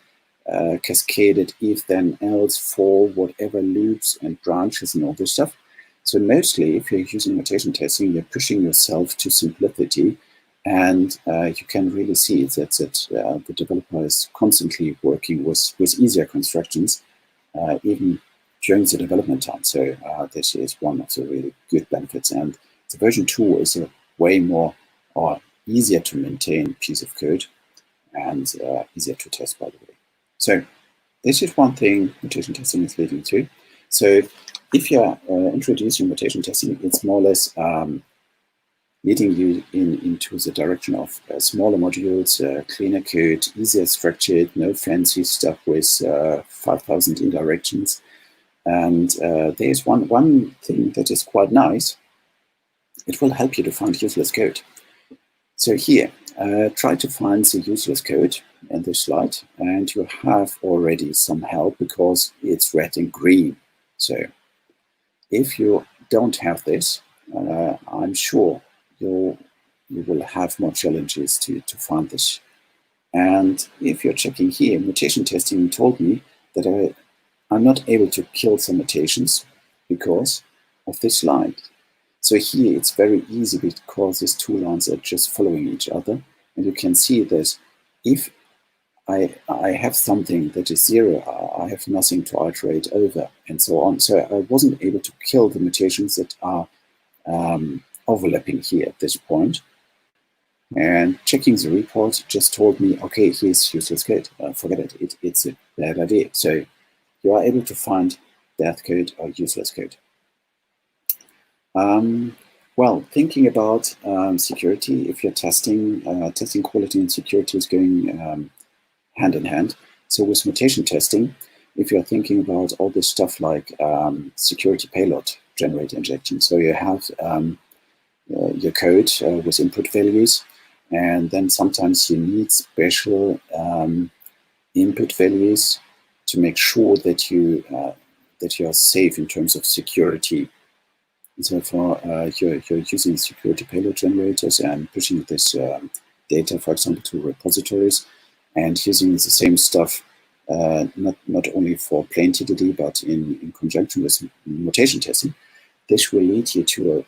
cascaded if then else for whatever loops and branches and all this stuff. So mostly if you're using mutation testing, you're pushing yourself to simplicity, and you can really see that the developer is constantly working with easier constructions, even during the development time. So this is one of the really good benefits. And the version 2 is a way more or easier to maintain piece of code and easier to test, by the way. So this is one thing mutation testing is leading to. So if you're introducing mutation testing, it's more or less leading you into the direction of smaller modules, cleaner code, easier structured, no fancy stuff with 5,000 indirections. And there's one thing that is quite nice. It will help you to find useless code. So here, try to find the useless code in this slide, and you have already some help because it's red and green. So if you don't have this, I'm sure you will have more challenges to find this. And if you're checking here, mutation testing told me that I'm not able to kill some mutations because of this line. So here it's very easy because these two lines are just following each other. And you can see that if I have something that is 0, I have nothing to iterate over, and so on. So I wasn't able to kill the mutations that are overlapping here at this point. And checking the report just told me, okay, here's useless code. Forget it. It's a bad idea. So you are able to find bad code or useless code. Well, thinking about security, if you're testing, testing quality and security is going hand in hand. So with mutation testing, if you're thinking about all this stuff like security payload generate injection, so you have your code with input values, and then sometimes you need special input values to make sure that you are safe in terms of security. And so for you're using security payload generators and pushing this data, for example, to repositories, and using the same stuff not only for plain TDD, but in conjunction with mutation testing. This will lead you to a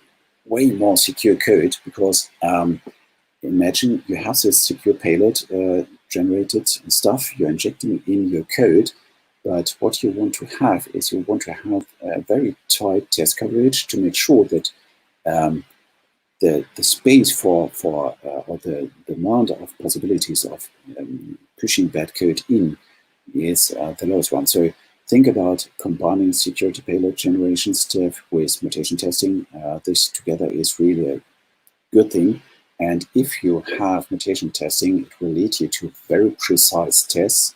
way more secure code, because imagine you have this secure payload generated stuff you're injecting in your code, but what you want to have is you want to have a very tight test coverage to make sure that the space for or the amount of possibilities of pushing bad code in is the lowest one. So think about combining security payload generation stuff with mutation testing. This together is really a good thing. And if you have mutation testing, it will lead you to very precise tests.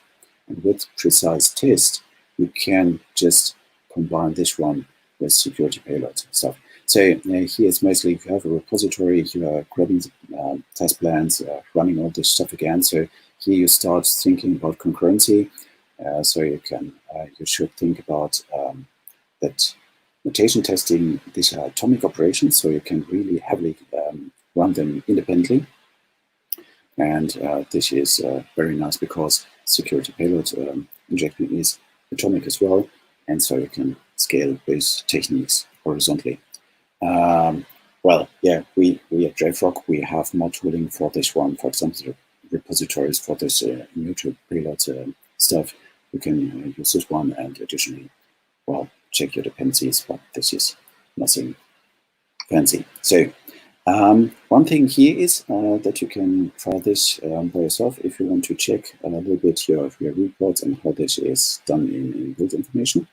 And with precise tests, you can just combine this one with security payload stuff. So here's mostly if you have a repository, you are grabbing the test plans, running all this stuff again. So here you start thinking about concurrency. So you should think about that mutation testing, these are atomic operations, so you can really heavily run them independently. And this is very nice because security payload injection is atomic as well. And so you can scale these techniques horizontally. Well, yeah, we at JFrog, we have more tooling for this one. For example, repositories for this mutual payload stuff. You can use this one, and additionally, well, check your dependencies, but this is nothing fancy. So one thing here is that you can try this by yourself if you want to check a little bit your reports and how this is done in build information.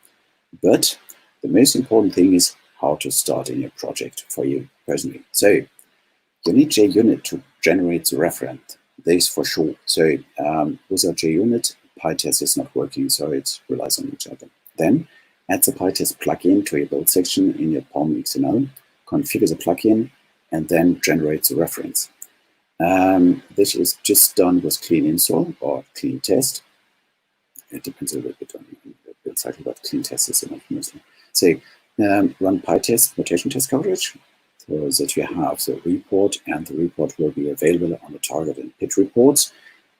But the most important thing is how to start in your project for you personally. So you need JUnit to generate the reference. This for sure. So without JUnit, PyTest is not working, so it relies on each other. Then add the PyTest plugin to your build section in your POM XML, configure the plugin, and then generate the reference. This is just done with clean install or clean test. It depends a little bit on the build cycle, but clean test is enough mostly. So run PyTest mutation test coverage so that you have the report, and the report will be available on the target and pit reports.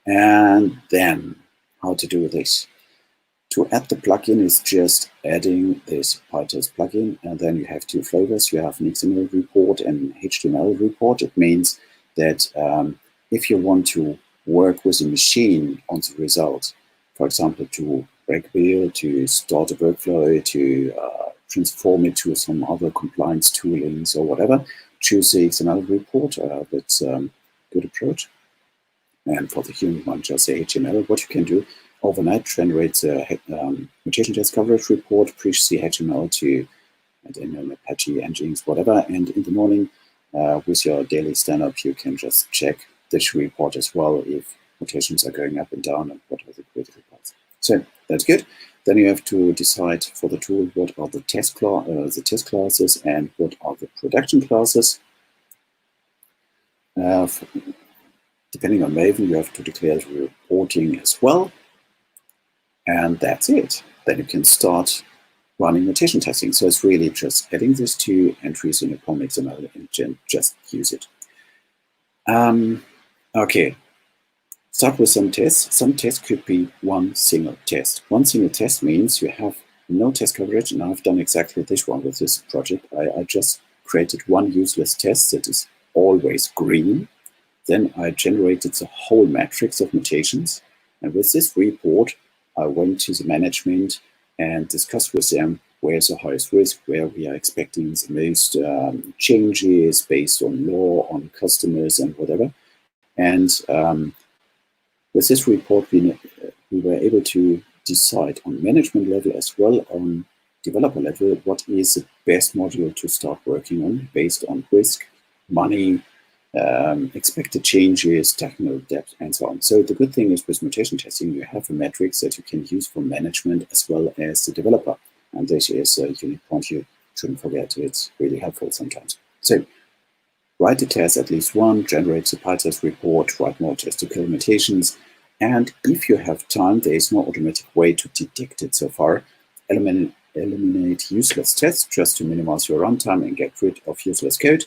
And then how to do this? To add the plugin is just adding this PyTest plugin, and then you have two flavors. You have an XML report and HTML report. It means that if you want to work with a machine on the result, for example, to break build, to start a workflow, to transform it to some other compliance toolings or whatever, choose the XML report. That's a good approach. And for the human one, just the HTML. What you can do overnight, generate the mutation test coverage report, push the HTML to, I don't know, Apache engines, whatever. And in the morning, with your daily stand-up, you can just check this report as well if mutations are going up and down and what are the critical parts. So that's good. Then you have to decide for the tool what are the test classes and what are the production classes. Depending on Maven, you have to declare the reporting as well. And that's it. Then you can start running mutation testing. So it's really just adding these two entries in a POM XML and just use it. Okay, start with some tests. Some tests could be one single test. One single test means you have no test coverage, and I've done exactly this one with this project. I just created one useless test that is always green. Then I generated the whole matrix of mutations, And with this report, I went to the management and discussed with them where's the highest risk, where we are expecting the most changes based on law, on customers and whatever. And with this report, we were able to decide on management level as well on developer level what is the best module to start working on based on risk, money, expected changes, technical depth, and so on. So the good thing is with mutation testing, you have a metrics that you can use for management as well as the developer. And this is a unique point you shouldn't forget. It's really helpful sometimes. So write the test at least one, generate the PyTest report, write more tests to kill mutations. And if you have time, there is no automatic way to detect it so far. Eliminate useless tests just to minimize your runtime and get rid of useless code.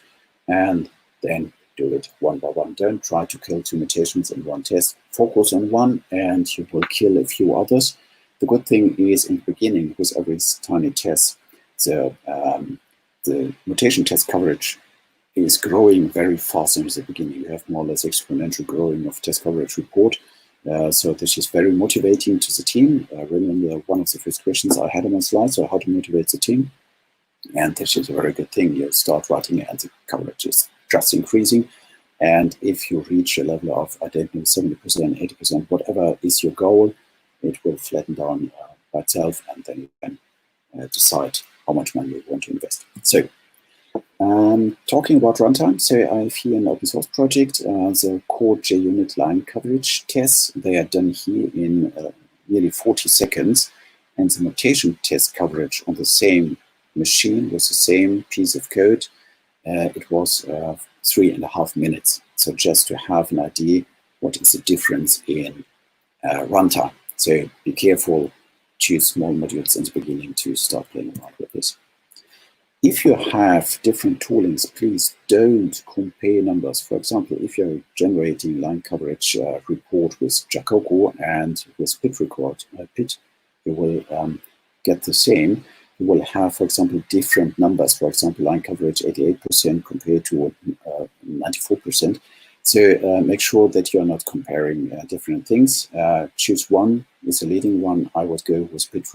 And then do it one by one. Don't try to kill 2 mutations in one test. Focus on one and you will kill a few others. The good thing is in the beginning, with every tiny test, the mutation test coverage is growing very fast in the beginning. You have more or less exponential growing of test coverage report. So this is very motivating to the team. Remember one of the first questions I had on my slide, so how to motivate the team. And this is a very good thing. You start writing and the coverage is just increasing. And if you reach a level of, I don't know, 70%, 80%, whatever is your goal, it will flatten down by itself, and then you can decide how much money you want to invest. So talking about runtime, so I have here an open source project, the core JUnit line coverage tests. They are done here in nearly 40 seconds, and the mutation test coverage on the same machine with the same piece of code, it was 3.5 minutes. So just to have an idea what is the difference in runtime. So be careful, choose small modules in the beginning to start playing around with this. If you have different toolings, please don't compare numbers. For example, if you're generating line coverage report with Jacoco and with Pit, you will get the same. You will have, for example, different numbers. For example, line coverage 88% compared to 94%. So make sure that you're not comparing different things. Choose one is the leading one. I would go with Pit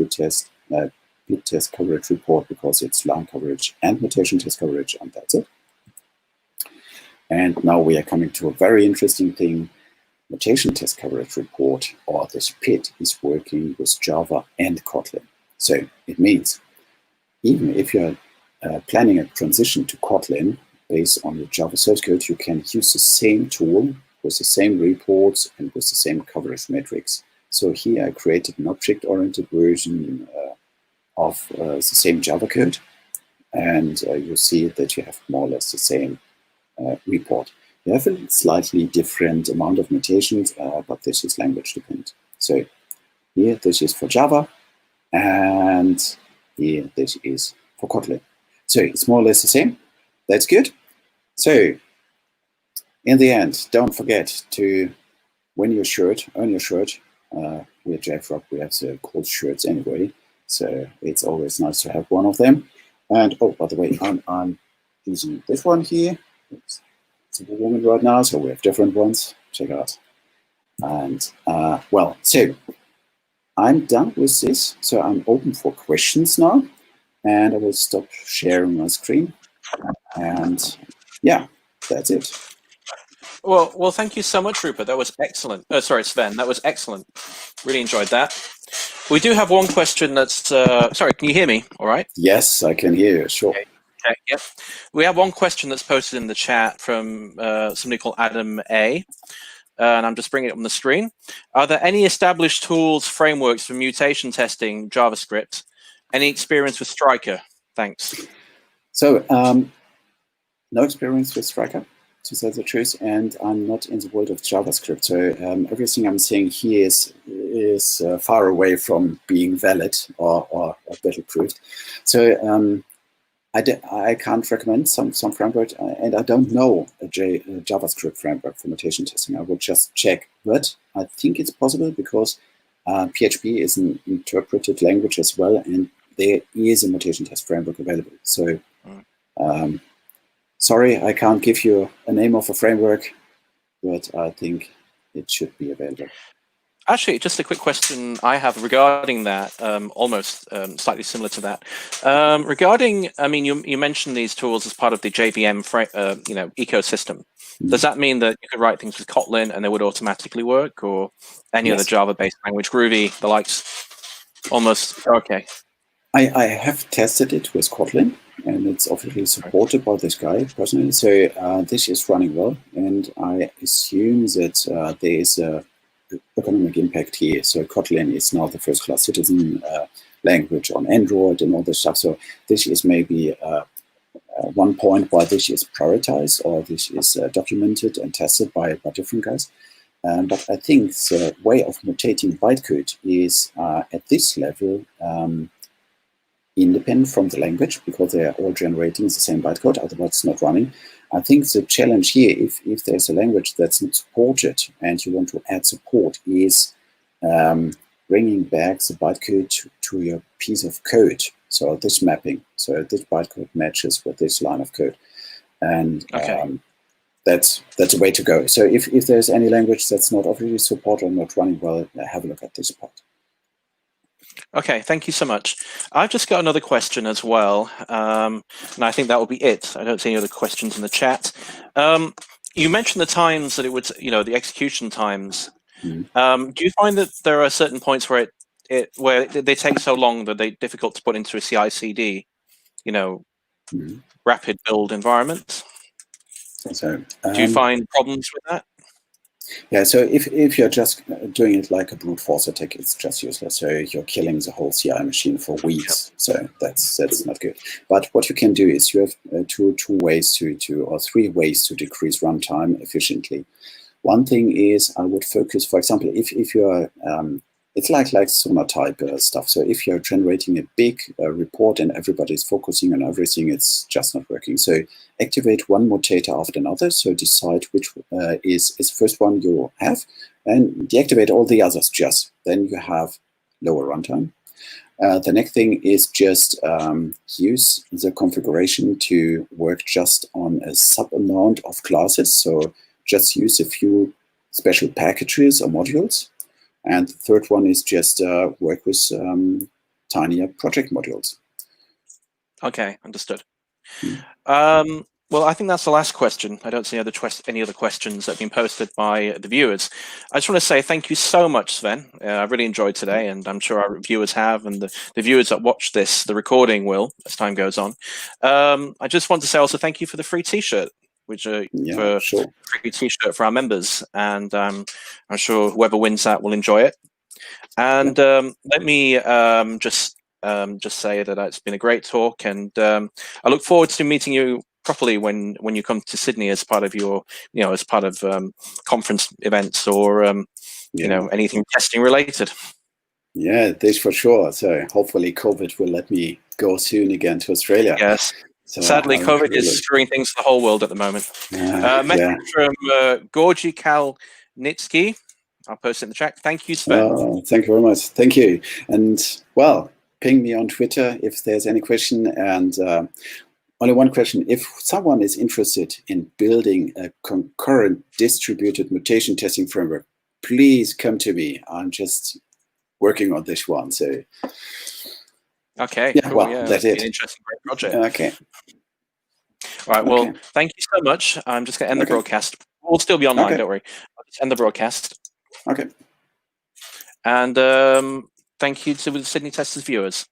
test coverage report because it's line coverage and mutation test coverage, and that's it. And now we are coming to a very interesting thing. Mutation test coverage report, or this Pit, is working with Java and Kotlin. So it means even if you're planning a transition to Kotlin based on the Java source code, you can use the same tool with the same reports and with the same coverage metrics. So here I created an object-oriented version of the same Java code, and you see that you have more or less the same report. You have a slightly different amount of mutations, but this is language dependent. So here, this is for Java, and here, this is for Kotlin. So it's more or less the same. That's good. So in the end, don't forget to win your shirt, earn your shirt. We at JFrog, we have the cool shirts anyway. So it's always nice to have one of them. And oh, by the way, I'm using this one here. It's a woman right now, so we have different ones. Check it out. And well, so I'm done with this. So I'm open for questions now, and I will stop sharing my screen. And yeah, that's it. Well, thank you so much, Rupert. That was excellent. Sorry, Sven. That was excellent. Really enjoyed that. We do have one question that's... sorry, can you hear me? All right. Yes, I can hear you. Sure. Okay. Yeah. We have one question that's posted in the chat from somebody called Adam A. And I'm just bringing it up on the screen. Are there any established tools, frameworks for mutation testing JavaScript? Any experience with Striker? Thanks. So no experience with Striker, to say the truth, and I'm not in the world of JavaScript. So everything I'm saying here is far away from being valid or battle proofed. So I can't recommend some framework, and I don't know a JavaScript framework for mutation testing. I will just check, but I think it's possible because PHP is an interpreted language as well, and there is a mutation test framework available. So sorry, I can't give you a name of a framework, but I think it should be available. Actually, just a quick question I have regarding that, almost slightly similar to that. Regarding, I mean, you mentioned these tools as part of the JVM, ecosystem. Does that mean that you could write things with Kotlin and they would automatically work, or any other Java-based language, Groovy, the likes? Almost okay. I have tested it with Kotlin, and it's obviously supported by this guy personally. So this is running well, and I assume that there is a economic impact here. So Kotlin is now the first-class citizen language on Android and all this stuff. So this is maybe one point why this is prioritized, or this is documented and tested by different guys. But I think the way of mutating bytecode is at this level independent from the language, because they are all generating the same bytecode, otherwise it's not running. I think the challenge here, if there's a language that's not supported and you want to add support, is bringing back the bytecode to your piece of code. So this mapping, so this bytecode matches with this line of code. And that's a way to go. So if there's any language that's not obviously supported or not running well, have a look at this part. Okay, thank you so much. I've just got another question as well, and I think that will be it. I don't see any other questions in the chat. You mentioned the times that it would, the execution times. Do you find that there are certain points where they take so long that they're difficult to put into a CI/CD, rapid build environment? So, do you find problems with that? Yeah, so if you're just doing it like a brute force attack, it's just useless. So you're killing the whole CI machine for weeks. So that's not good. But what you can do is you have two ways or three ways to decrease runtime efficiently. One thing is I would focus, for example, if you're it's like Sonar type stuff. So if you're generating a big report and everybody's focusing on everything, it's just not working. So activate one mutator after another. So decide which is the first one you have, and deactivate all the others just. Then you have lower runtime. The next thing is just use the configuration to work just on a sub amount of classes. So just use a few special packages or modules. And the third one is just work with tinier project modules. Okay, understood. Well, I think that's the last question. I don't see any other questions that have been posted by the viewers. I just want to say thank you so much, Sven. I really enjoyed today, and I'm sure our viewers have, and the viewers that watch this, the recording will, as time goes on. I just want to say also thank you for the free T-shirt, which free T-shirt for our members, and I'm sure whoever wins that will enjoy it. And let me just say that it's been a great talk, and I look forward to meeting you properly when you come to Sydney as part of your, as part of conference events or anything testing related. Yeah, this for sure. So hopefully COVID will let me go soon again to Australia. Yes. So sadly, COVID is screwing things for the whole world at the moment. Message from Gorgi Kalnitsky. I'll post it in the chat. Thank you, Sven. Thank you very much. Thank you. And well, ping me on Twitter if there's any question. And only one question. If someone is interested in building a concurrent distributed mutation testing framework, please come to me. I'm just working on this one. So okay, yeah, cool. well, that's it. An interesting great project. Okay. All right. Well, thank you so much. I'm just going to end the broadcast. We'll still be online. Don't worry. I'll just end the broadcast. Okay. And thank you to the Sydney Testers viewers.